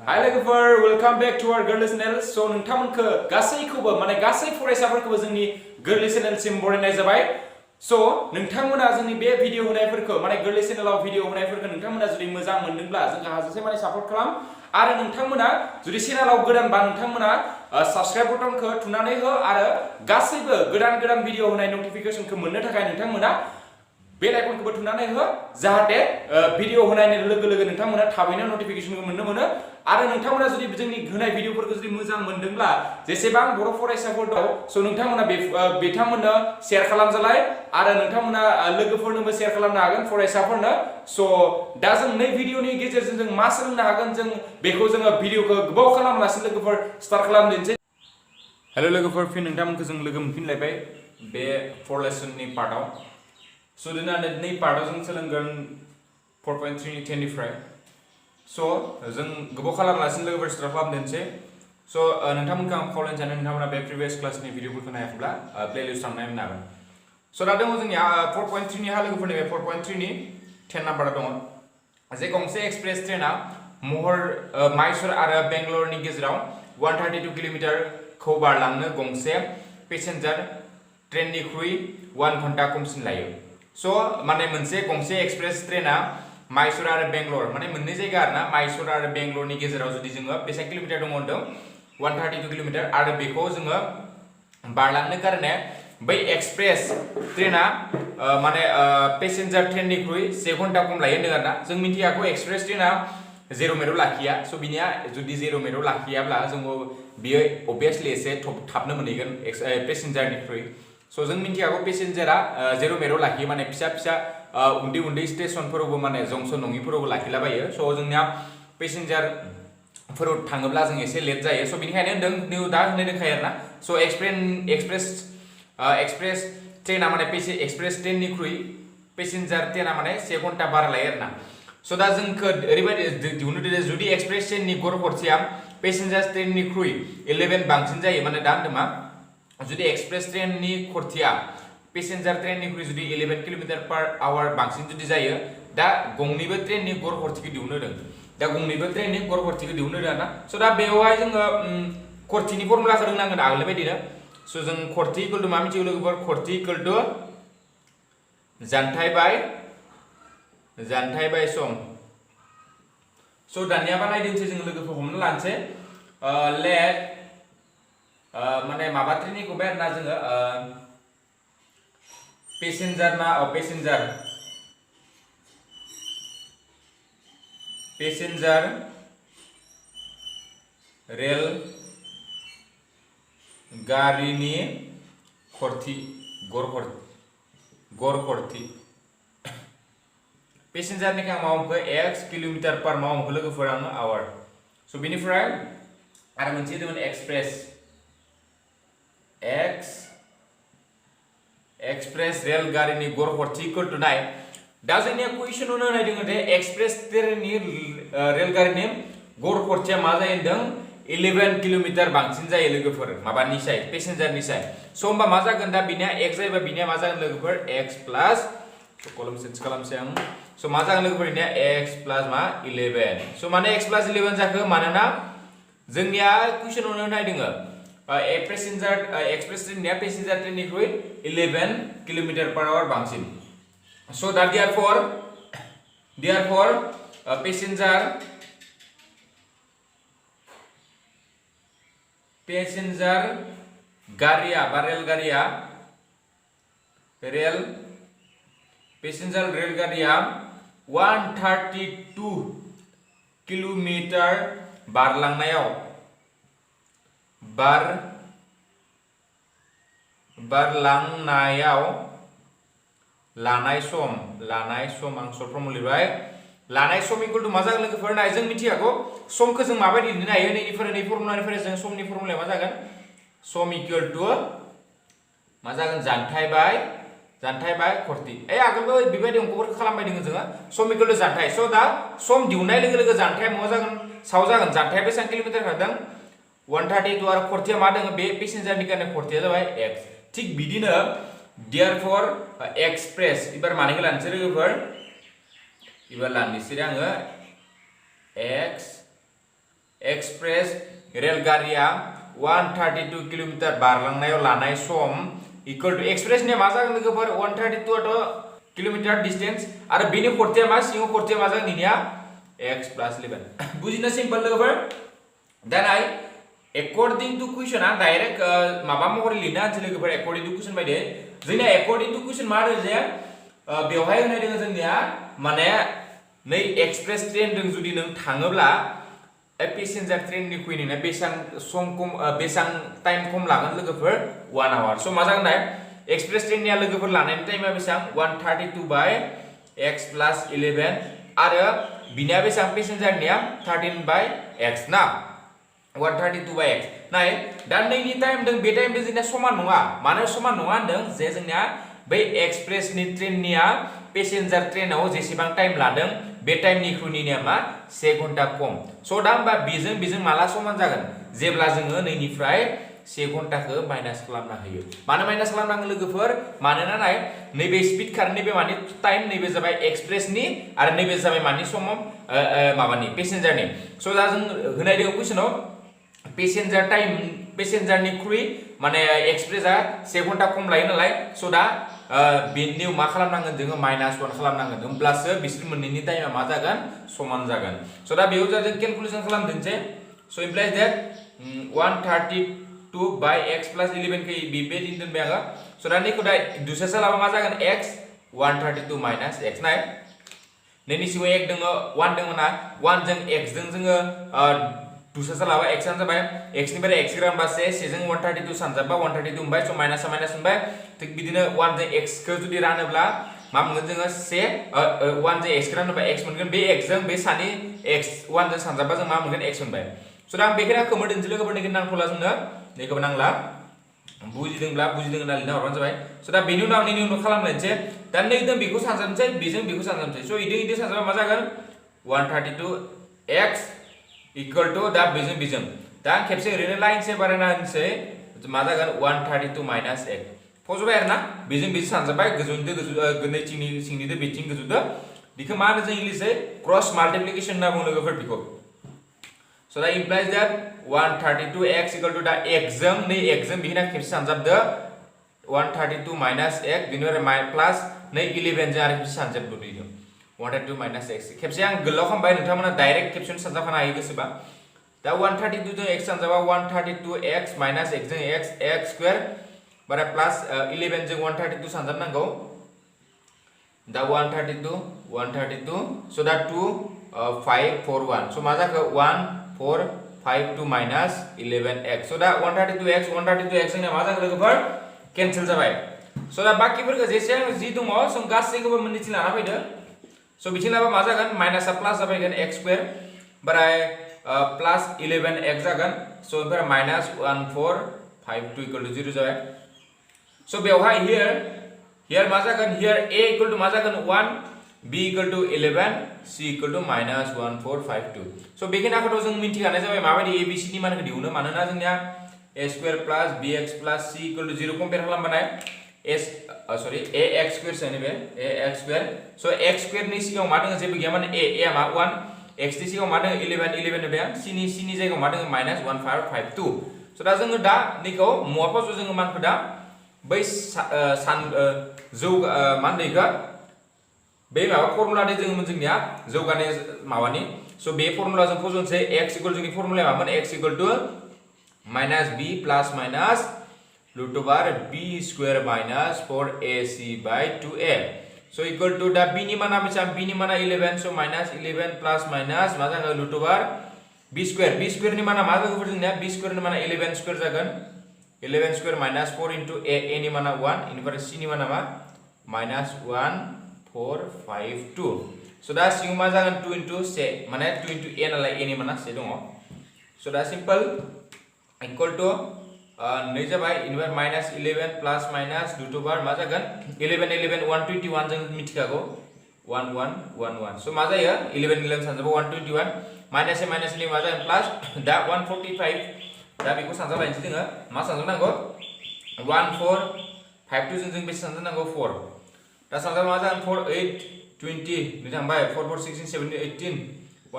Hi लोगोफोर welcome back to our गोरलै channel so नोंथांमोनखो गासैखौबो माने गासै फरायसाफोरखौबो जोंनि गोरलै चैनलसिम बरायनाय जाबाय सो नोंथांमोना जोंनि बे भिडिअ होनायफोरखौ माने गोरलै चैनेलाव भिडिअ होनायफोरखौ नोंथांमोना जुदि मोजां मोनदोंब्ला जोंहा हाजासे माने सापर्ट खालाम आरो नोंथांमोना जुदि चैनेलाव गोदानबा नोंथांमोना साबस्क्राइब बटनखौ थुनानै हो आरो गासैबो गोदान भिडिअ होनाय नटिफिकेशनखौ मोननो थाखाय नोंथांमोना बेल आइकनखौबो थुनानै हो जाहाथे भिडिअ होनायनि लोगो लोगो नोंथांमोना थाबैनो नटिफिकेशनखौ मोननो मोनो आरो नोंथांमोना जुदि जोंनि होनाय भिडिअफोरखौ जुदि मोजां मोनदोंब्ला जेसेबां बर' फरायसाफोर दं सो नोंथांमोना बिथांमोननो शेयार खालामजालाय आरो नोंथांमोना लोगोफोरनोबो शेयार खालामनो हागोन फरायसाफोरनो सो दा जों नै भिडिअनि गेजेरजों जों मा सोलोंनो हागोन जों बेखौ जोङो भिडिअखौ गोबाव खालामालासिनो लोगोफोर स्टार्ट खालामदिनोसै हेलो लोगोफोर फिन नोंथांमोनखौ जों लोगो मोनफिनलायबाय बे फर लेसननि पार्टआव सो दिनै नै पार्टआव जों सोलोंगोन 4.3 नि 10 निफ्राय सो जों गोबाव खालामालासिनो लोगोफोर स्टार्ट खालामदिनोसै सो नोंथांमोनखौ आं खावलायनो सानो नोंथांमोना बे प्रिभियास क्लासनि भिडिअफोरखौ नायाखैब्ला प्लेलिस्टआव नायनो हागोन सो दा दङ जोंनिया 4.3 नि हा लोगोफोरनि बे 4.3 नि 10 नाम्बारा दङ जे गंसे एक्सप्रेस ट्रेना माइसुर आरो बेंगलरनि गेजेराव 132 किल'मिटारखौ बारलांनो गंसे पेसेन्जार ट्रेननिख्रुइ 1 घन्टा खमसिन लायो सो माने गंसे एक्सप्रेस ट्रेना माइसुर आरो बेंगलर माने मोननै जायगा आरोना माइसुर आरो बेंगलरनि गेजेराव जुदि जोङो बेसेबां किल'मिटार दङ होनदों 132 किल'मिटार आरो बेखौ जोङो बारलांनो कारणे बै एक्सप्रेस ट्रेना माने पेसेन्जार ट्रेननिख्रुइ 1 घन्टा खम लायो होनदों आरोना जों मिथियाखौ एक्सप्रेस ट्रेना जेरो मेरो लाखिया सो बिनिया जुदि जेरो मेरो लाखियाब्ला जोङो बियो अबियसलि एसे थाबनो मोनहैगोन पेसेन्जारनिख्रुइ सो जों मिथियाखौ पेसेन्जारा जेरो मेरो लाखियो माने फिसा उन्दै स्टेशनफोरावबो माने जंसन नङिफोरावबो लाखिलाबायो सो जोंनिया पेसेन्जारफोराव थाङोब्ला जों एसे लेट जायो सो बिनिखायनो होनदों दा होननाय दंखायो आरोना सो एक्सप्रेस ट्रेना माने एक्सप्रेस ट्रेननिख्रुइ पेसेन्जार ट्रेना माने 1 घन्टा बारा लायो आरोना सो दा जोंखौ ओरैबायदि दिहुननो जुदि एक्सप्रेस ट्रेननि गड़ खरथिया पेसेन्जार ट्रेननिख्रुइ 11 बांसिन जायो माने दा होनदों मा जुदि एक्सप्रेस ट्रेननि खरथिया पेसेन्जार ट्रेननिख्रुइ जुदि 11 किल'मिटार पर आवर बांसिन जुदि जायो दा गंनैबो ट्रेननि गड़ खरथिखौ दिहुननो होदों दा गंनैबो ट्रेननि गड़ खरथिखौ दिहुननो होदों आरोना सो दा बेवहाय जोङो खरथिनि फर्मुलाखौ रोंनांगोन आगोल बायदिनो सो जों खरथि इक्वल टु मा मिथिगौ लोगोफोर खरथि इक्वल टु जानथाय बाय सम सो दानिया बानायदोंसै जों लोगोफोर हमना लानोसै लेट माने माबा ट्रेननिखौ बाय आरोना जोङो पेसेन्जार रेल गारिनि खरथि गड़ खरथि पेसेन्जारनि आं मावखो x किल'मिटार पर मावखो लोगोफोर आङो आवर सो बेनिफ्राय आरो मोनसे दंमोन एक्सप्रेस रेल गारिनि गड़ खरथि इक्वल टु 9 दा जोंनिया कुइसनाव होनाय दङ जे एक्सप्रेस ट्रेननि रेल गारिनि गड़ खरथिया मा जायो होनदों 11 किल'मिटार बांसिन जायो लोगोफोर माबानि साय पेसेन्जारनि साय सो होमबा मा जागोन दा बिनिया x जायोबा बिनिया मा जागोन लोगोफोर x प्लस सो कलम चेन्ज खालामसै आं सो मा जागोन लोगोफोर बिनिया x प्लस मा 11 सो माने x प्लस 11 जाखो मानोना जोंनिया कुइसनाव होनाय दङ एक्सप्रेस ट्रेननिया पेसेन्जार ट्रेननिख्रुइ 11 किल'मिटार पर आवर बांसिन सो दा therefore पेसेन्जार गारिया बा पेसेन्जार रेलगारिया 132 किल'मिटार बारलांनायाव लानाय सम आं सर्ट फर्म लिरबाय लानाय सम इक्वल टु मा जागोन लोगोफोर नाय जों मिथियाखौ समखौ जों माबायदि लिरनो हायो नै फर्मुलानिफ्राय जों समनि फर्मुलाया मा जागोन सम इक्वल टु मा जागोन जानथाय बाय खरथि आगोलबो बेबायदि अंकफोरखौ खालामबाय दङ जोङो सम इक्वल टु जानथाय सो दा सम दिहुननाय लोगो लोगो जानथाया मा जागोन जानथाया बेसेबां किल'मिटार खारदों 132 आरो खरथिया मा दङ बे पेसेन्जारनि कारणे खरथिया जाबाय x थिग बिदिनो therefore एक्सप्रेस इबार मानिखौ लानोसै लोगोफोर इबार लानोसै आङो एक्सप्रेस रेलगारिया 132 किलोमीटर बारलांनायाव लानाय सम इक्वल टू एक्सप्रेस ने मा जागोन लोगोफोर 132 आथ किलोमीटर डिस्टेंस आरो बेनि खरथाया मा सिङाव खरथाया मा जागोन निया x + 11 बुजिनो सिम्पल लोगोफोर दा नाय according to question आ डाइरेक्ट माबा महरै लिरना होनसै लोगोफोर according to question बायदि जोंना according to question मा होनो जे बेवहाय होनाय दङ जोंनिया माने नै एक्सप्रेस ट्रेन जों जुदि नों थाङोब्ला पैसेंजर ट्रेन नि कुइनिना बेसां सम खम बेसां टाइम खम लागोन लोगोफोर 1 आवर सो मा जागोन नाय एक्सप्रेस ट्रेन निया लोगोफोर लानायनि टाइमा बेसां 132/x + 11 आरो बिनिया बेसां पैसेंजर निया 13/x ना 132/x नाय दा नैनि टाइम दों बे टाइम दों जोंना समान नङा मानो समान नङा होनदों जे जोंना बै एक्सप्रेस नि ट्रेन निया पैसेंजर ट्रेनाव जेसेबां टाइम लादों बे टाइम निख्रुइनिया मा 1 घन्टा कम सो दा होमबा बेजों माला समान जागोन जेब्ला जोङो नैनिफ्राय 1 घन्टाखौ माइनास खालामना होयो मानो माइनास खालामनांगौ लोगोफोर मानोना नाय नैबे स्पीड कार नैबे माने टाइम नैबे जाबाय एक्सप्रेस नि आरो नैबे जाबाय माने सम माबानि पैसेंजर नि सो दा जों होनाय दङ क्वेश्चनाव पैसेंजर टाइम पैसेंजर निख्रुइ माने एक्सप्रेसआ 1 घन्टा खम लायो नालाय सो दा बेनियाव मा खालामनांगोन जोङो -1 खालामनांगोन होमब्लासो बिसोर मोननैनि टाइमा मा जागोन समान जागोन सो दा बेयाव जों कैलकुलेशन खालामदोंसै सो इमप्लाइज दैट 132/x + 11 के बे दिन दोनबाय आङो सो दा नैखौ दा दुसरा लाबा मा जागोन x 132 - x नाय नैनि सिङाव 1 दङ 1 दङ ना 1 जों x जों जोङो दुसरा लाबा x आनो जाबाय x निफ्राय x रानबा से जों 132 सानजाबा 132 मोनबाय सो माइनास मोनबाय थिक बिदिनो 1 जों x खौ जुदि रानोब्ला मा मोनगोन जोङो 1 जों x खौ रानोबा x मोनगोन बे x जों बे सानि x 1 जों सानजाबा जों मा मोनगोन x मोनबाय सो दा बेखिना खोमोदोंसै लोगोफोरनि नांथ'ला जोंनो बेखौबो नांला बुजिदोंब्ला बुजिदों होनना लिरना हरबानो जाबाय सो दा बेनि उनाव नैनि उनाव खालामलायनोसै दा नै जों बेखौ सानजाबनोसै बेजों बेखौ सानजाबनोसै सो इदि सानजाबा मा जागोन 132x इक्वल टू दा बेजों दा खेबसे ओरैनो लाइन से बारायना होनसै मा जागोन 132 - x फजबाय आरो ना बेजों सानजाबाय गोजौनिदो गोजौ नैथिंनि सिंनिदो बेथिं गोजौदो बेखौ मा होनो जों इंलिसै क्रस माल्टिप्लिकेशन होनना बुङो लोगोफोर बेखौ सो दा इमप्लाइज दैट 132x इक्वल टू दा x जों नै x जों बिखिना खेबसे सानजाबदो 132 - x बिनिफ्राय प्लस नै 11 जों आरो खेबसे सानजाबदो बिदि 132 - x खेबसे आं गोलाव खालामबाय नोंथांमोना डाइरेक्ट खेबसेनो सानजाबखानो हायो गोसोबा दा 132 जों x सानजाबा 132x - x जों x स्क्वायर बारा प्लस 11 जों 132 सानजाबनांगौ दा 132 सो दा 2 5 4 1 सो मा जाखो 1 4 5 2 - 11x सो दा 132x जोंना मा जाखो लोगोफोर कैंसिल जाबाय सो दा बाकिफोरखौ जेसे जि दङ जों गासैखौबो मोननैथिं लाना फैदो सो बिथिं लाबा मा जागोन माइनासआ प्लास जाबायगोन x स्क्वायर बाराय प्लस 11x जागोन सो ओमफ्राय -1452 इक्वल टू 0 जाबाय सो बेवहाय हियर मा जागोन हियर a इक्वल टू मा जागोन 1 b equal to 11 c equal to -1452 so बेखिनाखौथ' जों मिन्थिखानाय जाबाय माबायदि a b c नि मानखौ दिहुनो मानोना जोंनिया a square plus bx plus c equal to 0 compare खालामबानाय ax स्क्वायर सो नैबे ax स्क्वायर सो x स्क्वायर नि सिगाङाव मा दङ जेबो गैया माने a मा 1 x नि सिगाङाव मा दङ 11 होबाय c नि जायगायाव मा दङ -1552 सो दा जोङो दा नैखौ मुवाफोरखौ जोङो मानखौ दा बै सान जौ मा होनो इखो बे माबा फर्मुला दे जोङो जोंनिया जौगानाय माबानि सो बे फर्मुला जों फजनसै x इक्वल जोंनि फर्मुला मामोन x equal to -b plus minus √b square minus 4ac/2a so equal to दा b नि माना बेसां b नि माना 11 सो -11 प्लस माइनस मा जागोन √b स्क्वायर नि माना मा जागोन जोंनिया b स्क्वायर नि माना 11 स्क्वायर जागोन 11 स्क्वायर माइनस 4 into a नि माना 1 इनिफ्राय c नि माना मा -1452 सो दा सिङाव मा जागोन 2 into c माने 2 into a नालाय a नि माना c दङ सो दा सिम्पल इक्वल टू नै जाबाय इनिफ्राय -11 प्लस माइनस √बार मा जागोन 11 121 जों मिथिखागौ 1111 सो मा जायो 11 सानजाबा 121 माइनस मा जागोन प्लस दा 145 दा बेखौ सानजाबायनोसै जोङो मा सानजानांगौ 1452 जों बेसे सानजानांगौ 4 दा सानजाबा मा जागोन 4 8 20 नि थांबाय 4 4 16 17 18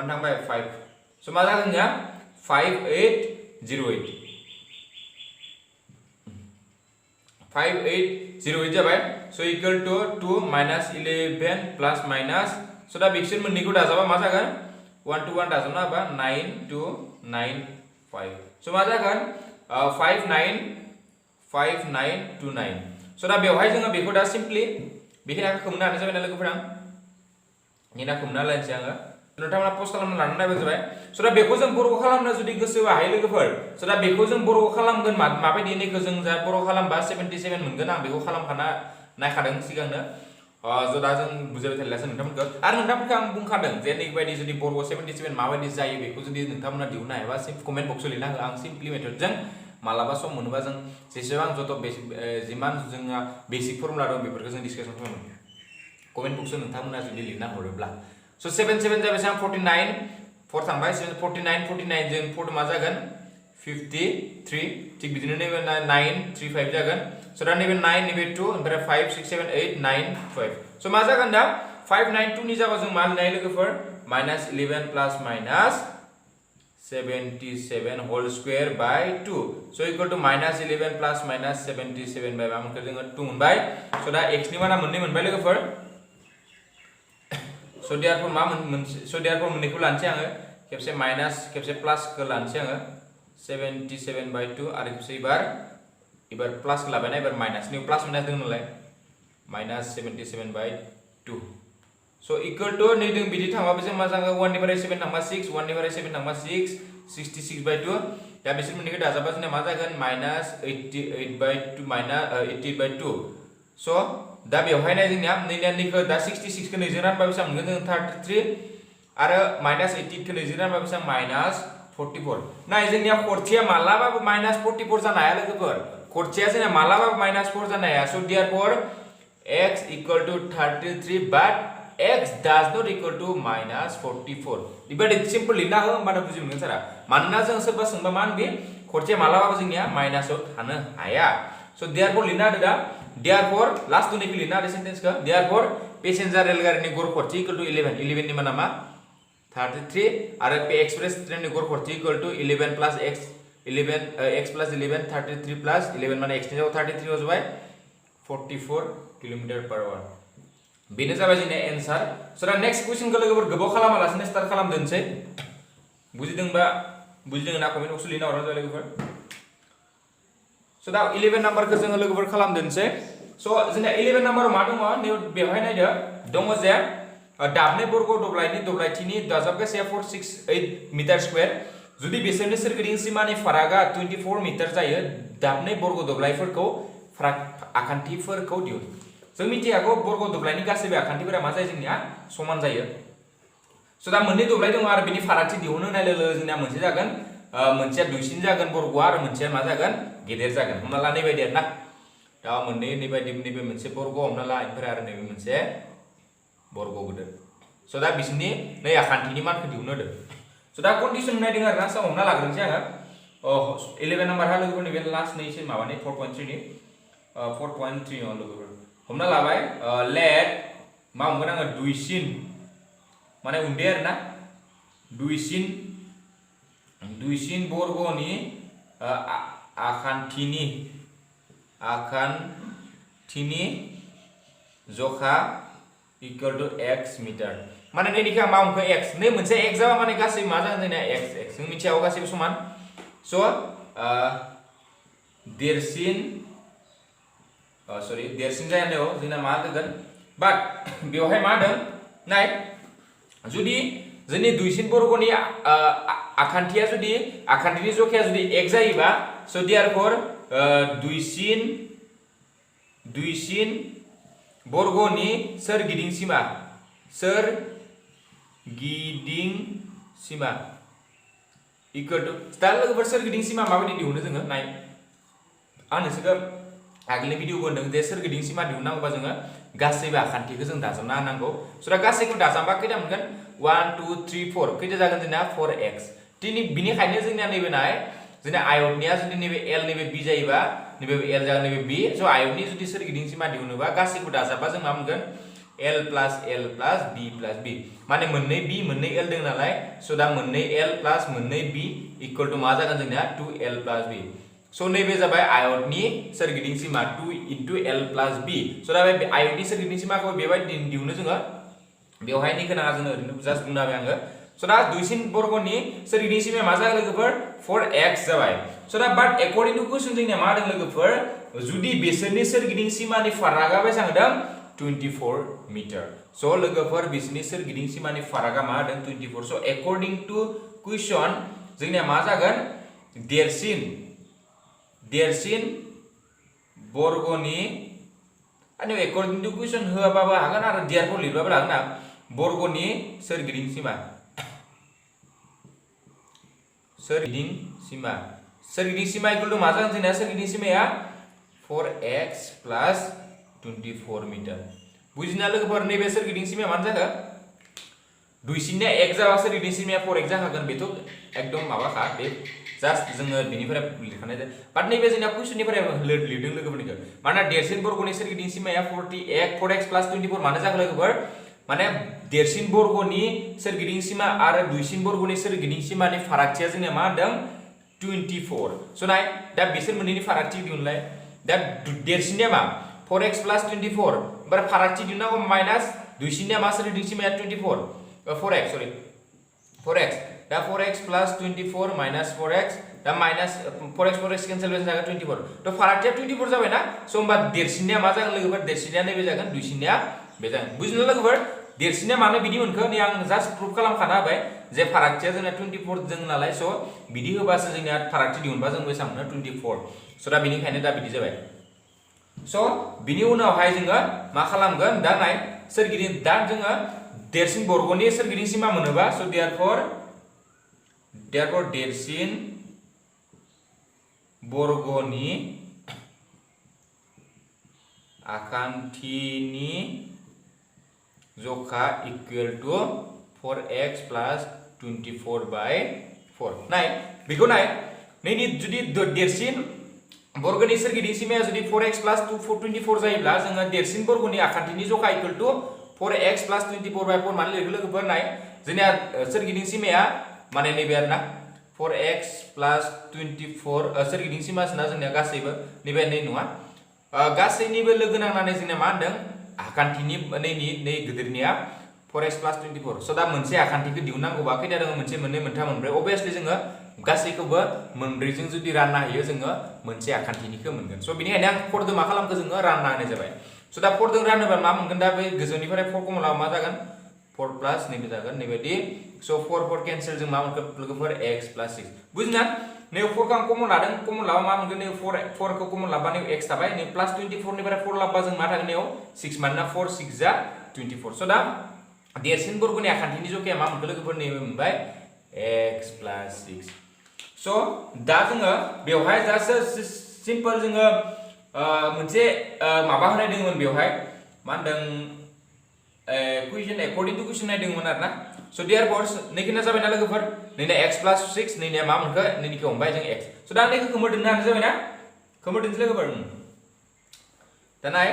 1 थांबाय 5 सो मा जागोन जोंहा 5808 5808 जाबाय so equal to 2 minus 11 plus minus so दा बिक्सन मोननैखौ दाजाबा मा जागोन 1 to 1 दाजाबना होबा 9 to 9 5 सो मा जागोन 5929 सो दा बेवहाय जोङो बेखौ दा सिम्पली बेखिनिखौ खोमना हानाय जाबाय ना लोगोफोरा निना खोमना लायनोसै आङो नोंथांमोना पस्ट खालामना लानो नायबाय जाबाय सो दा बेखौ जों बर' खालामनो जुदि गोसोबा हाय लोगोफोर सो दा बेखौ जों बर' खालामगोन माबायदि नैखौ जों जा बर' खालामबा 77 मोनगोन आं बेखौ खालामखाना नायखादों सिगांनो सो दा जों बुजायबाय थालासो नोंथांमोनखौ आरो नोंथांमोनखौ आं बुंखादों जे नैबायदि जुदि बर' 77 माबायदि जायो बेखौ जुदि नोंथांमोना दिहुननो हायाबा कमेन्ट बक्सआव लिरना हो आं सिम्पली मेथडजों मालाबा सम मोनोबा जों जेसेबां जत जिमान जोंहा बेसिक फर्मुला दं बेफोरखौ जों डिसकासन खालामो कमेन्ट बक्सआव नोंथांमोना जुदि लिरना हरोब्ला सो 7 जाबाय 49 4 थांबाय 49 जों 4 मा जागोन 53 थिक बिदिनो नैबे 9 3 5 जागोन सो दा नैबे 9 नैबे 2 ओमफ्राय 5 6 7 8 9 5 सो मा जागोन दा 592 नि जाबा जों मा लिरनाय लोगोफोर -11 plus minus 77 whole square by 2 so equal to -11 plus minus 77 by मा मोनखो जोङो 2 मोनबाय सो दा x नि माना मोननै मोनबाय लोगोफोर सो देयरफोर मा सो देयरफोर मोननैखौ लानोसै आङो खेबसे माइनस खेबसे प्लस खौ लानोसै आङो 77 बाय 2 आरो खेबसे इबार प्लस खौ लाबायना इबार माइनस नि प्लस माइनस दङ नालाय -77 बाय 2 सो इक्वल टू नै जों बिदि थांबाबो जों मा जागोन 1 निफ्राय 7 थांबा 6 1 निफ्राय 7 थांबा 6 66 बाय 2 दा बिसोर मोननैखौ दाजाबा जोंना मा जागोन -88 बाय 2 88 बाय 2 सो दा बेवहाय नाय जोंनिया नैखौ दा 66 खौ नैजों रानबा बेसेबां मोनगोन जों 33 आरो -88 खौ नैजों रानबा बेसेबां -44 नाय जोंनिया खरथिया मालाबाबो -44 जानो हाया लोगोफोर खरथिया जोंना मालाबाबो -4 जानो हाया सो therefore x equal to 33 but x does not equal to -44 बेबायदि सिम्पल लिरना हो होमबानो बुजि मोनगोन सारा मानोना जों सोरबा सोंबा मा होनबे खरथिया मालाबाबो जोंनिया माइनासआव थानो हाया सो देयरफोर लिरना होदो दा देयरफोर लास्ट दुनिखौ लिरना होदो सेन्टेन्सखौ देयरफोर पेसेन्जार रेलगारिनि गड़ खरथि इक्वल टू 11 नि माना मा 33 आरो एक्सप्रेस ट्रेननि गड़ खरथि equal to 11 plus x 11 x plus 11 33 plus 11 माने x नि जायगायाव 33 हो जाबाय 44 किलोमीटर पर आवर बेनो जाबाय जोंनि एन्सार सो दा नेक्स्ट क्वेश्चनखौ लोगोफोर गोबाव खालामालासिनो स्टार्ट खालामदोंसै बुजिदोंबा बुजिदों ना कमेन्ट बक्सआव लिरना हरबानो जाबाय लोगोफोर सो दा 11 नाम्बारखौ जोङो लोगोफोर खालामदोंसै सो जोंना 11 नाम्बाराव मा दङ बेवहाय नायदो दङ जे दाबनै बर्ग दब्लायनि दब्लायथिनि दाजाबगासेया 468 मिटार स्क्वायर जुदि बिसोरनि सोरगिदिं सीमानि फारागा 24 मिटार जायो दाबनै बर्ग दब्लायफोरखौ आखान्थिफोरखौ दिहुन जों मिथियागौ बर्ग दब्लायनि गासैबो आखान्थिफोरा मा जायो जोंनिया समान जायो सो दा मोननै दब्लाय दङ आरो बेनि फारागथि दिहुननो होनाय लोगो जोंनिया मोनसे जागोन मोनसेया दुइसिन जागोन बर्गआ आरो मोनसेया मा जागोन गेदेर जागोन हमना ला नैबायदि आरोना दा मोननै नैबायदि नैबे मोनसे बर्ग हमना ला ओमफ्राय आरो नैबे मोनसे बर्ग गिदिर सो दा बिसोरनि नै आखान्थिनि मानखौ दिहुननो होदो सो दा कन्डिसन नायदों आरोना सो हमना लाग्रोनोसै आङो 11 नाम्बार हा लोगोफोरनि बे लास्ट नैसो माबानि 4.3 नि 4.3 आव लोगोफोर हमना लाबाय लेट मा हमगोन आङो दुइसिन माने उन्दै आरोना दुइसिन बर्गनि आखान्थिनि जखा इक्वल टू x मिटार माने नैनिखौ मा हमखो x नै मोनसे x जाबा माने गासै मा जागोन जोंना x जों मिथियाव गासैबो समान सो देरसिन जानायाव जोंना मा होगोन बाट बेवहाय मा होदों नाय जुदि जोंनि दुइसिन बर्गनि आखान्थिया जुदि आखान्थिनि जखाया जुदि x जायोबा सो देयरफोर दुइसिन बर्गनि सोरगिदिं सीमा इक्वल टू दा लोगोफोर सोरगिदिं सीमा माबायदि दिहुनो जोङो नाय आं नोंसोरखौ आगोलनि भिडिअ होनदों जे सोरगिदिं सीमा दिहुननांगौबा जोङो गासैबो आखान्थिखौ जों दाजाबना होनांगौ सो दा गासैखौ दाजाबा खैथा मोनगोन 1 2 3 4 खैथा जागोन जोंना 4x बिनिखायनो जोंना नैबे नाय जोंना आयतनिया जुदि नैबे l नैबे b जायोबा नैबे l जागोन नैबे b सो आयतनि जुदि सोरगिदिं सीमा दिहुनोबा गासैखौ दाजाबा जों मा मोनगोन L plus B plus B माने मोननै B मोननै L दं नालाय सो दा मोननै L plus मोननै B इक्वल टू मा जागोन जोंनिया 2L plus B सो नैबे जाबाय आयतनि सोरगिदिं सीमा 2 into L plus B सो दा बे आयतनि सोरगिदिं सीमाखौ बेबायदि दिहुनो जोङो बेवहाय नि गोनाङा जोङो ओरैनो जास्ट बुंना होबाय आङो सो दा दुइसिन बर्गनि सोरगिदिं सीमाया मा जागोन लोगोफोर 4x जाबाय सो दा बाट एकॉर्डिंग टू क्वेश्चन जोंनिया मा दं लोगोफोर जुदि बिसोरनि सोरगिदिं सीमानि फारागा बेसेबां होदों 24 मीटर सो लोगोफोर बिसोरनि सोरगिदिं सीमानि फारागा मा होदों 24 सो एकॉर्डिंग टू क्वेश्चन जोंनिया मा जागोन देरसिन बर्गनि अनि एकॉर्डिंग टू क्वेश्चन होआबाबो हागोन आरो देरफोर लिरबाबो हागोन ना बर्गनि सोरगिदिं सीमा इक्वल टू मा जागोन जोंनिया सोरगिदिं सीमाया 4x plus 24 मीटर बुजिना लोगोफोर नैबे सोरगिदिं सीमाया मा जागोन दुइसिननिया x जाबा सोरगिदिं सीमाया 4x जाखागोन बेथ' एकदम माबाखा बे जास्ट जोङो बेनिफ्राय लिरखानाय जाय बाट नैबे जोंना क्वेश्चननिफ्राय लिरदों लोगोफोरनिखौ मानोना देरसिन बर्गनि सोरगिदिं सीमाया 4x plus 24 मानो जागोन लोगोफोर माने देरसिन बर्गनि सोरगिदिं सीमा आरो दुइसिन बर्गनि सोरगिदिं सीमानि फारागथिया जोंनिया मा होदों 24 सो नाय दा बिसोर मोननैनि फारागथि दिहुनलाय दा देरसिननिया मा 4x plus 24 ओमफ्राय फारागथि दिहुननांगौ माइनास दुइसिननिया मा सोरगिदिं सीमाया 4x दा 4x plus 24 minus 4x दा माइनास 4x कैंसिल जागोन 24 तो फारागथिया 24 जाबाय ना सो होमबा देरसिननिया मा जागोन लोगोफोर देरसिननिया नैबे जागोन दुइसिननिया बे जागोन बुजिनो लोगोफोर देरसिननिया मानो बिदि मोनखो नै आं जास्ट प्रुफ खालामखाना होबाय जे फारागथिया जोंना 24 जों नालाय सो बिदि होबासो जोंनिया फारागथि दिहुनबा जों बेसां मोनो 24 सो दा बेनिखायनो दा बिदि जाबाय सो बिनि उनावहाय जोङो मा खालामगोन दा नाय सोरगिदिं दा जोङो देरसिन बर्गनि सोरगिदिं सीमा मोनोबा सो देयरफॉर देरसिन बर्गनि आखान्थिनि जखा equal to 4x plus 24 by 4 नाय बेखौ नाय नैनि जुदि देरसिन बर्गनि सोरगिदिं सीमाया जुदि 4x plus 24 जायोब्ला जोङो देरसिन बर्गनि आखान्थिनि जखा equal to 4x plus 24 by 4 माने लिरगोन लोगोफोर नाय जोंनिया सोरगिदिं सीमाया माने नैबे आरोना 4x plus 24 सोरगिदिं सीमासना जोंनिया गासैबो नैबे नै नङा गासैनिबो लोगो नांनानै जोंनिया मा होनदों आखान्थिनि नै गिदिरनिया 4x plus 24 सो दा मोनसे आखान्थिखौ दिहुननांगौबा खैथा दङ मोनसे मोननै मोनथाम मोनब्रै अबियसलि जोङो गासैखौबो मोनब्रैजों जुदि रानना होयो जोङो मोनसे आखान्थिनिखौ मोनगोन सो बेनिखायनो आं 4 जों मा खालामखो जोङो रानना होनाय जाबाय सो दा 4 जों रानोबा मा मोनगोन दा बे गोजौनिफ्राय 4 कमन लाबा मा जागोन 4 प्लस नैबे जागोन नैबायदि सो 4 कैंसिल जों मा मोनखो लोगोफोर x plus 6 बुजिना नै 4 खौ आं कमन लादों कमन लाबा मा मोनगोन नै 4 खौ कमन लाबा नै x थाबाय नै प्लस 24 निफ्राय 4 लाबा जों मा थागोन नैयाव 6 मानोना 4 6 जा 24 सो दा देरसिन बर्गनि आखान्थिनि जखाया मा मोनखो लोगोफोर नैबे मोनबाय x plus 6 सो दा जोङो बेवहाय जास्ट सिम्पल जोङो मोनसे माबा होनाय दंमोन बेवहाय मा होनदों क्वेश्चन एकॉर्डिंग टू क्वेश्चन नायदोंमोन आरोना सो देयरफॉर नैखिना जाबायना लोगोफोर नैना x plus 6 नैना मा मोनखो नैनिखौ हमबाय जों x सो दा नैखौ खोमोरदोंना हानो जाबायना खोमोरदोंसै लोगोफोर दा नाय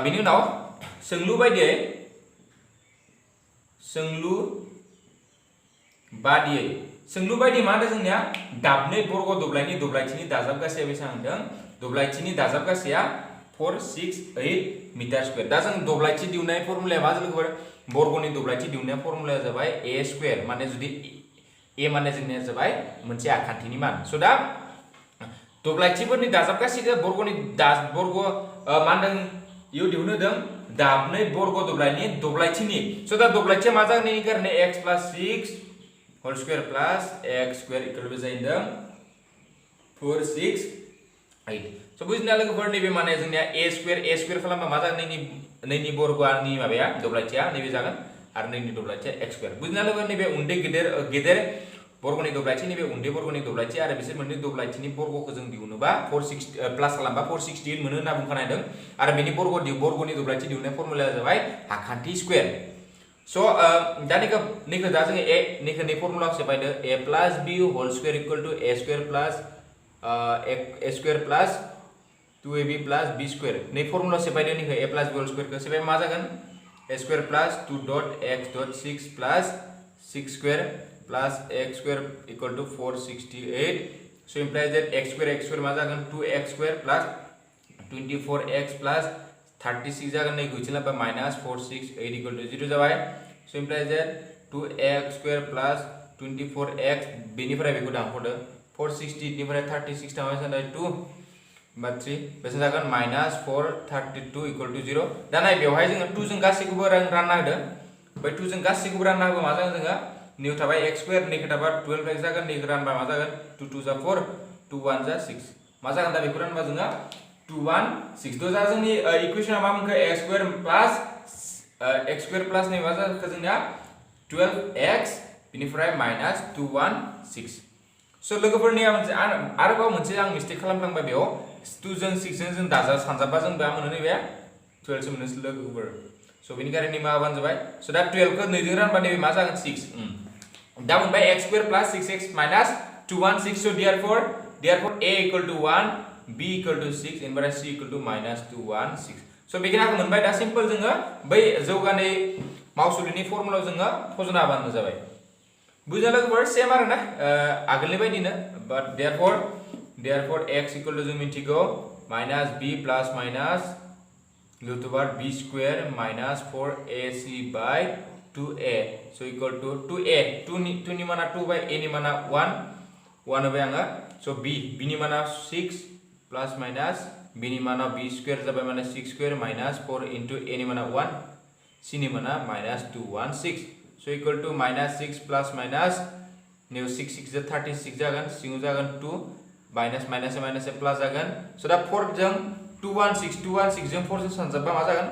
बिनि उनाव सोंलु बादियै मा होनदों जोंनिया दाबनै बर्ग दब्लायनि दब्लायथिनि दाजाबगासेया बेसेबां होनदों दब्लायथिनि दाजाबगासेया 4 6 8 मीटर स्क्वायर दा जों दब्लायथि दिहुननाय फर्मुलाया मा लोगोफोर बर्गनि दब्लायथि दिहुननाय फर्मुलाया जाबाय a स्क्वायर माने जुदि a माने जोंनिया जाबाय मोनसे आखान्थिनि मान सो दा दब्लायथिफोरनि दाजाबगासेखौ बर्गनि बर्ग मा होनदों इउ दिहुननो होदों दाबनै बर्ग दब्लायनि दब्लायथिनि सो दा दब्लायथिया मा जागोन बेनि कारणे x plus 6 whole square plus x square equal to जाहैदों 4 6 8 सो बुजिना लोगोफोर नैबे माने जोंनिया a स्क्वायर खालामबा मा जागोन नैनि बर्गनि माबाया दब्लायथिया नैबे जागोन आरो नैनि दब्लायथिया x स्क्वायर बुजिना लोगो नैबे उन्दै गेदेर बर्गनि दब्लायथि नैबे उन्दै बर्गनि दब्लायथि आरो बिसोर मोननै दब्लायथिनि बर्गखौ जों दिहुनोबा 4 प्लास खालामबा 468 मोनो होनना बुंखानाय दं आरो बेनि बर्गनि दब्लायथि दिहुननाय फर्मुलाया जाबाय आखान्थि स्क्वायर सो दा नैखौ दा जों नैखौ नै फर्मुलाखौ सोबायदो a plus b whole square equal to a square plus 2ab plus b square नै formula सेबायदो निखौ a plus b whole square खौ सेबाय मा जागोन a square plus 2 dot x dot 6 plus 6 square plus x square equal to 468 so implies that x square मा जागोन 2x square plus 24x plus 36 जागोन नै गुइथिला बा minus 468 equal to 0 जाबाय so implies that 2x square plus 24x बेनिफ्राय बेखौ दानख'दो 468 निफ्राय 36 थांबाय सानदाय 2 बा 3 बेसे जागोन minus 432 equal to 0 दा नाय बेवहाय जोङो 2 जों गासैखौबो रानना होदो बै 2 जों गासैखौबो रानना होबा मा जागोन जोङो निउ थाबाय x square नै थाबा 12x जागोन नै रानबा मा जागोन 2 2 जा 4 2 1 जा 6 मा जागोन दा बेखौ रानबा जोङो 2 1 6 द जा जोंनि इक्वेशना मा मोनखो x square plus नै मा जाखो जोंना 12x बिनिफ्राय minus 2 1 6 so लोगोफोरनिया मोनसे आरोबाव मोनसे आं मिस्टेक खालामफ्लांबाय बेयाव 2 जों 6 जों दाजा सानजाबा जों बा मोनो नैबे 12 सो मोनो लोगोफोर so बेनि कारणे मा बान जाबाय so दा 12 खौ 2 जों रानबा नैबे मा जागोन 6 दा मोनबाय x square plus 6x minus 216 so therefore a equal to 1 b equal to 6 and c equal to minus 216 so बेखिनिखौ मोनबाय दा सिम्पल जोङो बै जौगानाय मावसुलिनि फर्मुलायाव जोङो फजना बाननो जाबाय बुझा लोगोफोर सेम आरो ना आगोलनि बायदिनो but therefore x equal to जों मिथिगौ minus b plus minus root over b square minus 4ac by 2a so equal to 2a 2 नि माना 2 by a नि माना 1 होबाय आङो so b नि माना 6 plus minus b नि माना b square जाबाय माने 6 square minus 4 into a नि माना 1 c नि माना minus 216 so equal to minus 6 plus minus new 6 6 जा 36 जागोन सिङाव जागोन 2 minus minus plus जागोन so दा 4 जों 216 जों 4 जों सानजाबा मा जागोन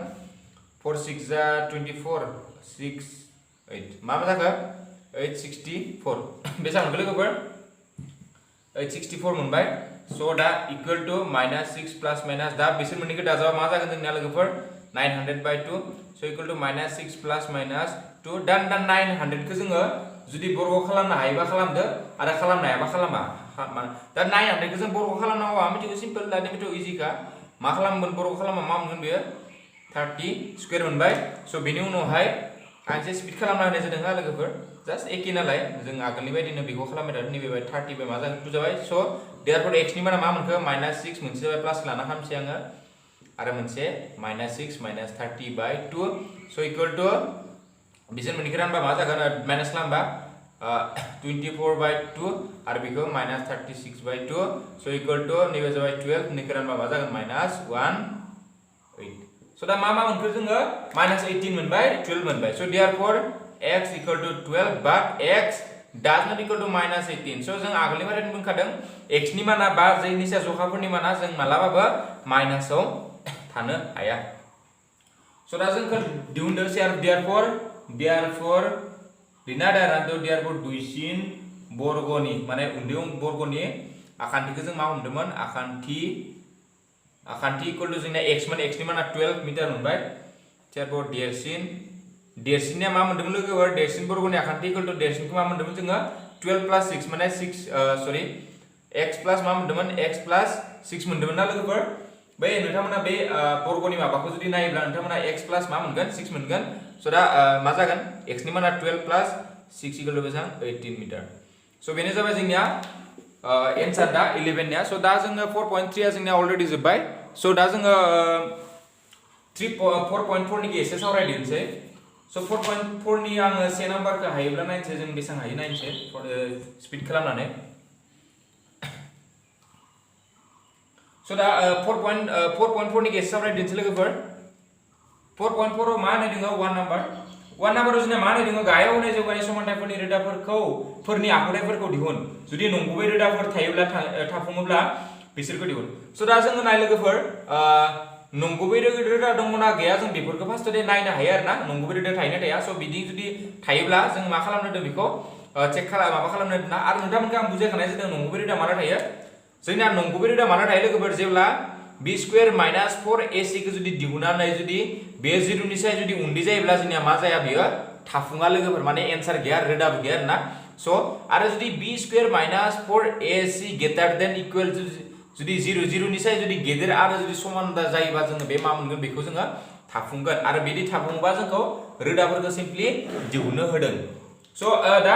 4 6 जा 24 6 8 मा जाखो 864 बेसां मोनखो लोगोफोर 864 मोनबाय so दा equal to minus 6 plus minus दा बिसोर मोननैखौ दाजाबा मा जागोन जोंना लोगोफोर 900 by 2 so equal to minus 6 plus minus 2 दा 900 खौ जोङो जुदि बर्ग खालामनो हायोबा खालामदो आरो खालामनो हायाबा खालामा दा 900 खौ जों बर्ग खालामनांगौ मिथिगौ सिम्पल दा निमिथ इजि का मा खालामगोन बर्ग खालामबा मा मोनगोन बेयो 30 स्क्वायर मोनबाय so बेनि उनावहाय आं एसे स्पिड खालामना होनाय जादों हा लोगोफोर जास्ट एखे नालाय जों आगोलनि बायदिनो बेखौ खालामबाय थादों नैबे 30 बाय मा जागोन 2 जाबाय so therefore x नि माना मा मोनखो -6 मोनसे जाबाय प्लास लाना खामसै आङो आरो मोनसे -6 -30 by 2 so equal to बिसोर मोननैखौ रानबा मा जागोन माइनास खालामबा 24 by 2 आरो बेखौ -36 by 2 so equal to नैबे जाबाय 12 नैखौ रानबा मा जागोन -18 so दा मा मोनखो जोङो -18 मोनबाय 12 मोनबाय so therefore x equal to 12 but x does not equal to -18 so जों आगोलनि बाथ्राखौ बुंखादों x नि माना बा जायनिसा जखाफोरनि माना जों मालाबाबो माइनासआव थानो हाया so दा जोंखौ दिहुनदो therefore लिरना दारानदो therefore दुइसिन बर्गनि माने उन्दै बर्गनि आखान्थिखौ जों मा हमदोंमोन आखान्थि इक्वल टु जोंना x नि माना 12 मिटार मोनबाय therefore देरसिननिया मा मोनदोंमोन लोगोफोर देरसिन बर्गनि आखान्थि इक्वल टु देरसिनखौ मा मोनदोंमोन जोङो 12 plus 6 माने 6 सॉरी x plus मा मोनदोंमोन x plus 6 मोनदोंमोन ना लोगोफोर बै नोंथांमोना बे बर्गनि माबाखौ जुदि नायोब्ला नोंथांमोना x plus मा मोनगोन 6 मोनगोन so दा मा जागोन x नि माना 12 plus 6 इक्वल टु बेसां 18 मिटार so बेनो जाबाय जोंनिया एन्सार दा 11 निया so दा जोङो 4.3 आ जोंनिया अलरेडि जोबबाय so दा जोङो 4.4 नि एसे सावरायदिनसै so 4.4 नि आङो से नाम्बारखौ हायोब्ला नायनोसै जों बेसां हायो नायनोसै स्पिड खालामनानै so दा 4.4 नि एसे सावरायदिनसै लोगोफोर 4.4 आव मा होनाय दङ 1 नाम्बाराव जोंना मा होनाय दङ गाहायाव होनाय जौगानाय समानथायफोरनि रोदाफोरनि आखुथायफोरखौ दिहुन जुदि नंगुबै रोदाफोर थायोब्ला थाफुङोब्ला बिसोरखौ दिहुन so दा जोङो नाय लोगोफोर नंगुबै रोदा दङना गैया जों बेफोरखौ फार्स्ट डे नायनो हायो आरो ना नंगुबै रोदा थायोना थाया so बिदि जुदि थायोब्ला जों मा खालामनो दं बेखौ चेक माबा खालामनो ना आरो नोंथांमोनखौ आं बुजायखानाय जादों नंगुबै रोदा माला थायो जोंना नंगुबै रोदा माला थायो लोगोफोर जेब्ला b square minus 4ac खौ जुदि दिहुननानै जुदि बे 0 निसाय जुदि उन्दै जायोब्ला जोंनिया मा जाया बेयो थाफुङा लोगोफोर माने एन्सार गैया रोदाबो गैया आरोना so आरो जुदि b square minus 4ac greater than equal to जुदि 0 निसाय जुदि गेदेर आरो जुदि समान जायोबा जोङो बे मा मोनगोन बेखौ जोङो थाफुंगोन आरो बिदि थाफुङोबा जोंखौ रोदाफोरखौ सिम्पली दिहुननो होदों स' दा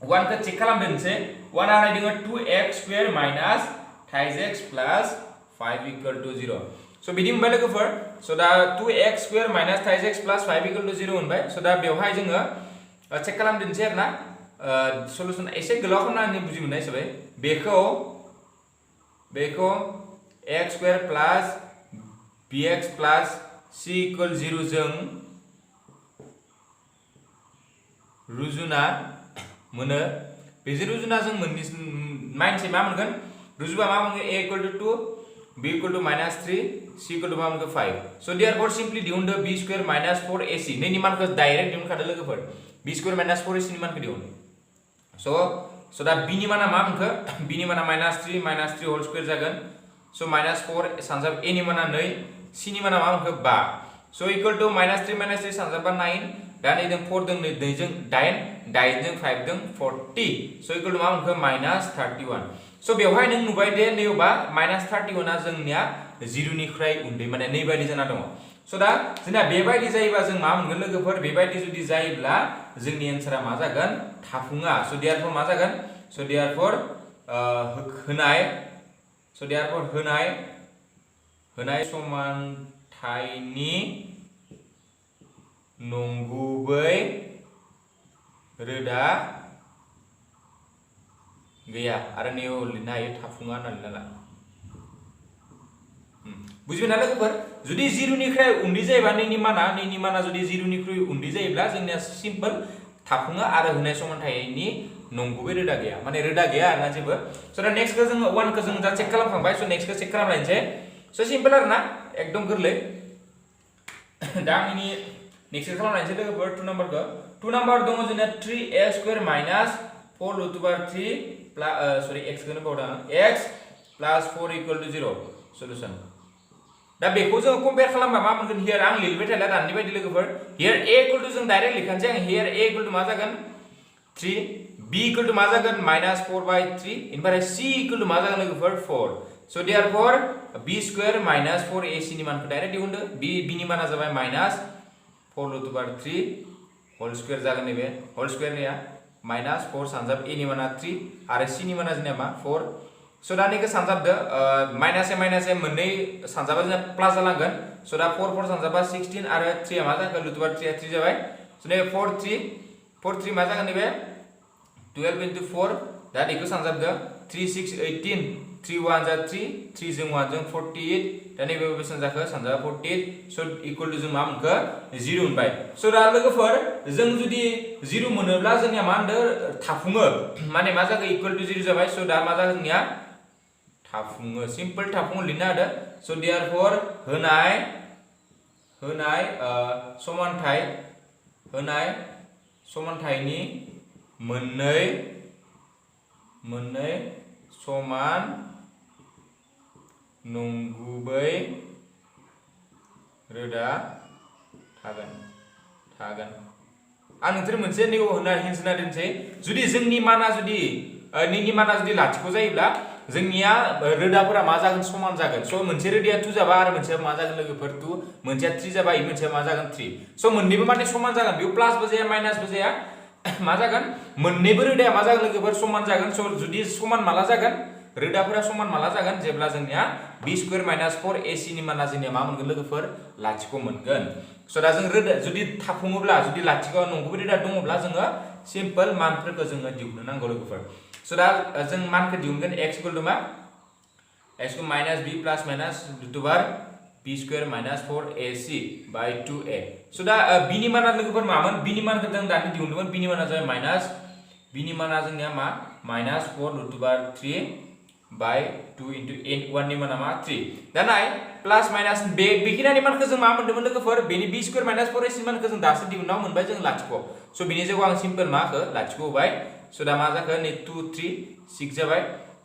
1 खौ चेक खालामदोंसै 1 आ होनाय दङ 2x² minus 5x plus 5 equal to 0 स' बिदि मोनबाय लोगोफोर स' दा 2x² minus 5x plus 5 equal to 0 मोनबाय स' दा बेवहाय जोङो चेक खालामदोंसै आरोना सल्युसन एसे गोलाव खालामनानै बुजि मोननाय हिसाबै बेखौ x² plus bx plus c equal 0 जों रुजुना मोनो बेजों रुजुना जों माइनसे मा मोनगोन रुजुबा मा मोनगोन a equal to 2 b equal to -3 c equal to मा मोनगोन 5 स' therefore simply दिहुनदो b² minus 4ac नैनि मानखौ डाइरेक्ट दिहुनखादो लोगोफोर b² माइनास 4ac नि मानखौ दिहुन स' दा b नि माना मा मोनखो b नि माना -3 होल स्क्वायर जागोन स' -4 सानजाब a नि माना 2 c नि माना मा मोनखो 5 स' इक्वल टू -3 सानजाबा 9 दा नै जों 4 जों 2 जों 8 जों 5 जों 40 स' इक्वल टू मा मोनखो -31 स' बेवहाय नों नुबाय दे नैबा -31 आ जोंनिया 0 निफ्राय उन्दै माने नै बायदि जाना दङ स' दा जोंना बेबायदि जायोबा जों मा मोनगोन लोगोफोर बेबायदि जुदि जायोब्ला जोंनि एन्सारा मा जागोन थाफुङा स' देयरफॉर मा जागोन स' देयरफॉर होनाय समानथायनि नंगुबै रोदा गैया आरो नैयाव लिरनो हायो थाफुङा होननानै ला बुजिबायना लोगोफोर जुदि 0 निफ्राय उन्दै जायोबा नैनि माना जुदि 0 निख्रुइ उन्दै जायोब्ला जोंनिया सिम्पल थाफुङा आरो होनाय समानथायनि नंगुबै रोदा गैया माने रोदा गैया आरोना जेबो स' दा नेक्स्ट खौ जोङो 1 खौ जों दा चेक खालामखांबाय स' नेक्स्ट खौ चेक खालामलायनोसै स' सिम्पल आरोना एकदम गोरलै दा आंनि नेक्स्ट खौ खालामलायनोसै लोगोफोर 2 नाम्बारखौ 2 नाम्बार दङ जोंना 3x² minus 4 root over 3 sorry x खौनो बावदों x plus 4 equal to 0 solution दा बेखौ जों कम्पेयार खालामबा मा मोनगोन हियर आं लिरबाय थाला दानि बायदि लोगोफोर हियर a इक्वल टू जों डाइरेक्ट लिखानोसै आं हियर a इक्वल टू मा जागोन 3 b इक्वल टू मा जागोन -4/3 इनफ्राय c इक्वल टू मा जागोन लोगोफोर 4 so therefore b² minus 4ac नि मानखौ डाइरेक्ट दिहुनदो b नि माना जाबाय -4 रूट ओवर 3 होल स्क्वायर जागोन नैबे होल स्क्वायर निया -4 सानजाब a नि माना 3 आरो c नि माना जोंनिया मा 4 सो दा नैखौ सानजाबदो माइनास ए मोननै सानजाबा जोंना प्लास जालांगोन सो दा 4 सानजाबा 16 आरो 3 आ मा जागोन रूट ओवर 3 आ 3 जाबाय सो नै 4 3 मा जागोन नैबे 12 into 4 दा बेखौ सानजाबदो 3 6 18 3 1 जा 3 3 जों 1 जों 48 दा नैबे बेसेबां जाखो सानजाबा 48 सो इक्वल टू जों मा मोनखो 0 मोनबाय सो दा लोगोफोर जों जुदि 0 मोनोब्ला जोंनिया मा होनदो थाफुङो माने मा जागोन इक्वल टू 0 जाबाय सो दा मा जागोन जोंनिया थाफुङो सिम्पल थाफुङो लिरनो हादो सो देयरफॉर होनाय समानथायनि मोननै समान नंगुबै रोदा थागोन आं नोंथांनो मोनसे निउ होना हिन्सना दोनसै जुदि जोंनि माना जुदि नैनि माना जुदि लाथिख' जायोब्ला जोंनिया रोदाफोरा मा जागोन समान जागोन स' मोनसे रोदाया 2 जाबा आरो मोनसेया मा जागोन लोगोफोर 2 मोनसेया 3 जाबा इ मोनसेया मा जागोन 3 स' मोननैबो माने समान जागोन बेयाव प्लासबो जाया माइनासबो जाया मा जागोन मोननैबो रोदाया मा जागोन लोगोफोर समान जागोन स' जुदि समान माला जागोन रोदाफोरा समान माला जागोन जेब्ला जोंनिया b² माइनास 4ac नि माना जोंनिया मा मोनगोन लोगोफोर लाथिख' मोनगोन स' दा जों रोदा जुदि थाफुङोब्ला जुदि लाथिख' नंगुबै रोदा दङब्ला जोङो सिम्पल मानफोरखौ जोङो दिहुननो नांगौ लोगोफोर स' दा जों मानखौ दिहुनगोन x इक्वल टू मा x को minus b plus minus root over b² minus 4ac by 2a so' दा b नि माना लोगोफोर मामोन b नि मानखौ जों दानि दिहुनदोंमोन b नि माना जाबाय माइनास b नि माना जोंनिया मा -4 रूट ओवर 3 बाय 2 into 1 नि माना मा 3 दा नाय प्लस माइनस बेखिनानि मानखौ जों मा मोनदोंमोन लोगोफोर बेनि b² माइनस 4ac मानखौ जों दासो दिहुननाव मोनबाय जों लाथिख' स' बेनि जायगायाव आं सिम्पल माखौ लाथिख' होबाय स' दा मा जाखो नै 2 3 6 जाबाय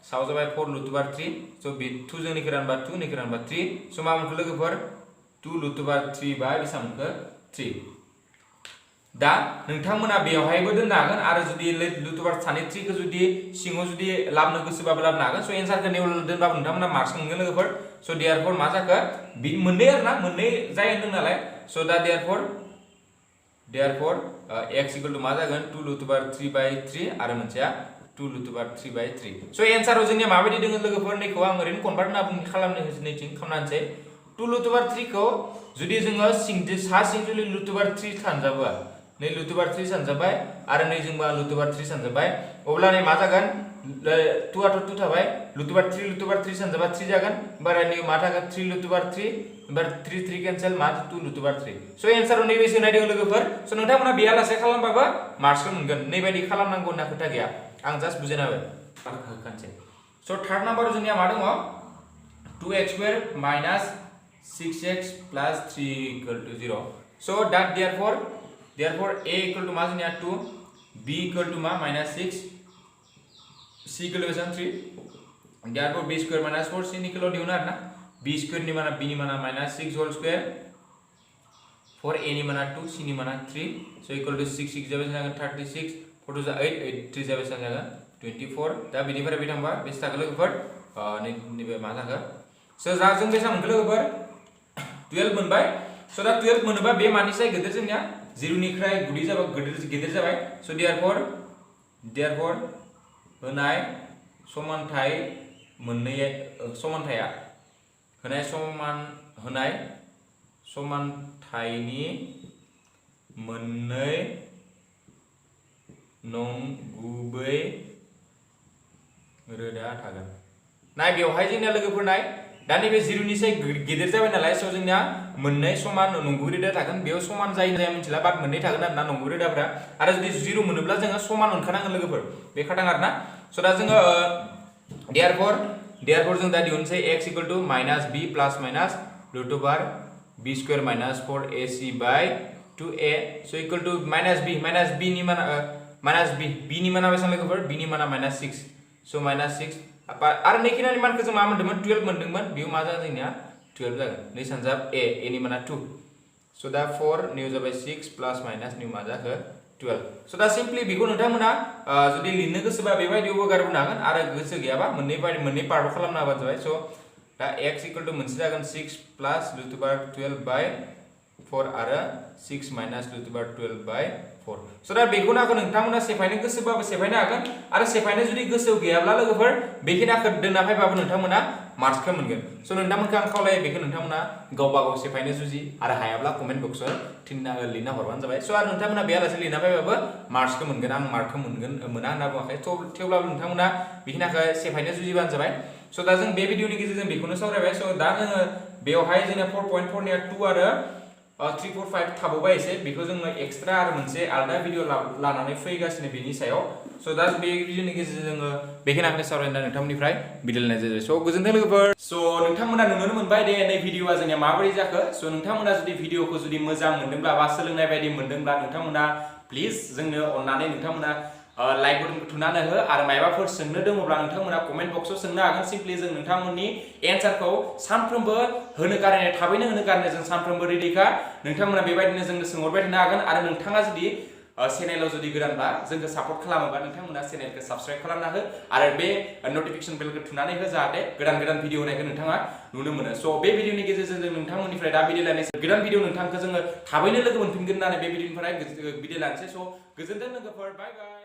साव जाबाय 4 रूट ओवर 3 स' बे 2 जों निखौ रानबा 2 निखौ रानबा 3 स' मा मोनखो लोगोफोर 2 रूट ओवर 3 बाय बेसेबां मोनखो 3 दा नोंथांमोना बेवहायबो दोननो हागोन आरो जुदि रुट अभार सानि 3 खौ जुदि सिङाव जुदि लाबनो गोसोबाबो लाबनो हागोन। स' एन्सारखौ नेउ दोनबाबो नोंथांमोना मार्क्स मोनगोन लोगोफोर। स' देयारफोर मा जाखो मोननै आरोना मोननै जाय होनदों नालाय। स' दा देयारफोर x इक्वल टु मा जागोन 2 रुट अभार 3/3 आरो मोनसेया 2 रुट अभार 3/3। स' एन्साराव जोंनिया माबायदि दोङो लोगोफोर नैखौ आं ओरैनो कनभार्ट खालामनो नैथिं खालामनानैसै 2 रुट अभार 3 खौ जुदि जोङो सा सिं जुदि रुट अभार 3 सानजाबा नै रुट अभार 3 सानजाबाय आरो नै जोंबा रुट अभार 3 सानजाबाय अब्ला नै मा जागोन 2 आथ' 2 थाबाय रुट अभार 3 सानजाबा 3 जागोन ओमफ्राय नै मा थागोन 3 रुट अभार 3 ओमफ्राय 3 केन्सेल मा 2 रुट अभार 3। स' एन्साराव नैबे सोनाय दङ लोगोफोर। स' नोंथांमोना बेयालासे खालामबाबो मार्क्सखौ मोनगोन नैबायदि खालामनांगौ होनना खोथा गैया आं जास्ट बुजायना होखानोसै। स' थार्ड नाम्बाराव जोंनिया मा दङ 2x² minus 6x plus 3 equal two 0। स' that therefore a equal to मा जोंनिया 2 b इक्वल टु मा minus 6 c equal to 3 therefore b square minus 4 c निकलो दिहुनो आरोना b स्क्वायर नि माना b नि माना माइनास 6 होल स्क्वायर 4 a नि माना 2 c नि माना 3 so equal to 6 6 जाबाय जागोन 36 4 2 8 8 3 जाबाय जागोन 24 दा बिनिफ्राय बे थांबा बेसे थागोन लोगोफोर नैबे मा जाखो स' जा जों बेसा मोनखो लोगोफोर 12 मोनबाय। स' दा 12 मोनोबा बे मानिसाय गेदेर जोंनिया 0 निफ्राय गुदि जाबा गेदेर जाबाय। स' therefore होनाय समानथाय मोननै समानथाया होनाय समानथायनि मोननै नंगुबै रोदा थागोन। नाय बेवहाय जोंना लोगोफोर नाय दा नैबे 0 निसाय गेदेर जाबाय नालाय स' जोंना मोननै समान नंगुबै रोदा थागोन बेयाव समान जायो जाया मिथिला बाट मोननै थागोन आरोना नंगुबै रोदाफोरा आरो जुदि 0 मोनोब्ला जोङो समान मोनखानांगोन लोगोफोर बे खादां आरोना। स' दा जोङो therefore जों दा दिहुनसै x equal to minus b plus minus root over b square minus 4ac by 2a so' equal to minus b नि माना b नि माना बेसेबां लोगोफोर b नि माना माइनास 6 स' माइनास 6 आरो नैखिनानि मानखौ जों मा मोनदोंमोन 12 मोनदोंमोन बेयाव मा जागोन जोंनिया 12 जागोन नै सानजाब a नि माना 2 स' दा 4 निउ जाबाय 6 प्लस माइनास निउ मा जाखो 12। स' दा सिम्पली बेखौ नोंथांमोना जुदि लिरनो गोसोबा बेबायदियावबो गारबोनो हागोन आरो गोसो गैयाबा मोननै पार्टआव खालामनो हाबानो जाबाय। स' दा x इक्वल टु मोनसे जागोन 6 प्लस रुट ओभार 12 बाय 4 आरो 6 माइनास रुट ओभार 12 बाय 4। स' दा बेखौनो नोंथांमोना सेफायनो गोसोबाबो सेफायनो हागोन आरो सेफायनो जुदि गोसो गैयाब्ला लोगोफोर बेखिनिखौ दोनना फैबाबो नोंथांमोना मार्क्सखौ मोनगोन। स' नोंथांमोनखौ आं खावलायो बेखौ नोंथांमोना गावबा गाव सेफायनो जुजि आरो हायाब्ला कमेन्ट बक्सआव लिरना हरबानो जाबाय। स' आरो नोंथांमोना बेयालासे लिरना फैबाबो मार्क्सखौ मोनगोन आं मार्कखौ मोना होनना बुङाखै थेवब्लाबो नोंथांमोना बेखिनिखौ सेफायनो जुजिबानो जाबाय। स' दा जों बे भिडिअनि गेजेरजों बेखौनो सावरायबाय। स' दा जोङो बेवहाय जोंना 4.4 निया 2 आरो 3 4 5 थाबावबाय एसे बेखौ जोङो एक्सट्रा आरो मोनसे आलादा भिडिअ लानानै फैगासिनो बेनि सायाव। स' दा बे भिडिअनि गेजेरजों जोङो बेखिनिखौनो सावरायना नोंथांमोननिफ्राय बिदाय लानाय जाबाय। स' गोजोन्थों लोगोफोर। स' नोंथांमोना नुनो मोनबाय दे नै भिडिअआ जोंनिया माबोरै जाखो। स' नोंथांमोना जुदि भिडिअखौ जुदि मोजां मोनदोंब्ला बा सोलोंनाय बायदि मोनदोंब्ला नोंथांमोना प्लिज जोंनो अननानै नोंथांमोना लाइक बटनखौ थुनानै हो आरो मायबाफोर सोंनो दङब्ला नोंथांमोना कमेन्ट बक्सआव सोंनो हागोन। सिम्पलि जों नोंथांमोननि एन्सारखौ सानफ्रोमबो थाबैनो होनो गारनो जों सानफ्रोमबो रेडिखा। नोंथांमोना बेबायदिनो जोंनो सोंहरबाय थानो हागोन आरो नोंथाङा जुदि चेनेलाव जुदि गोदानबा जोंखौ सापर्ट खालामोबा नोंथांमोना चेनेलखौ साबस्क्राइब खालामना हो आरो बे नटिफिकेसन बेलखौ थुनानै हो जाहाथे गोदान भिडिअ होनायखौ नोंथाङा नुनो मोनो। स' बे भिडिअनि गेजेरजों जों नोंथांमोननिफ्राय दा बिदाय लानोसै गोदान भिडिअ नोंथांखौ जोङो थाबैनो लोगो मोनफिनगोन होननानै बे भिडिअनिफ्राय बिदाय लानोसै। स' गोजोन्थों लोगोफोर बाय बाय।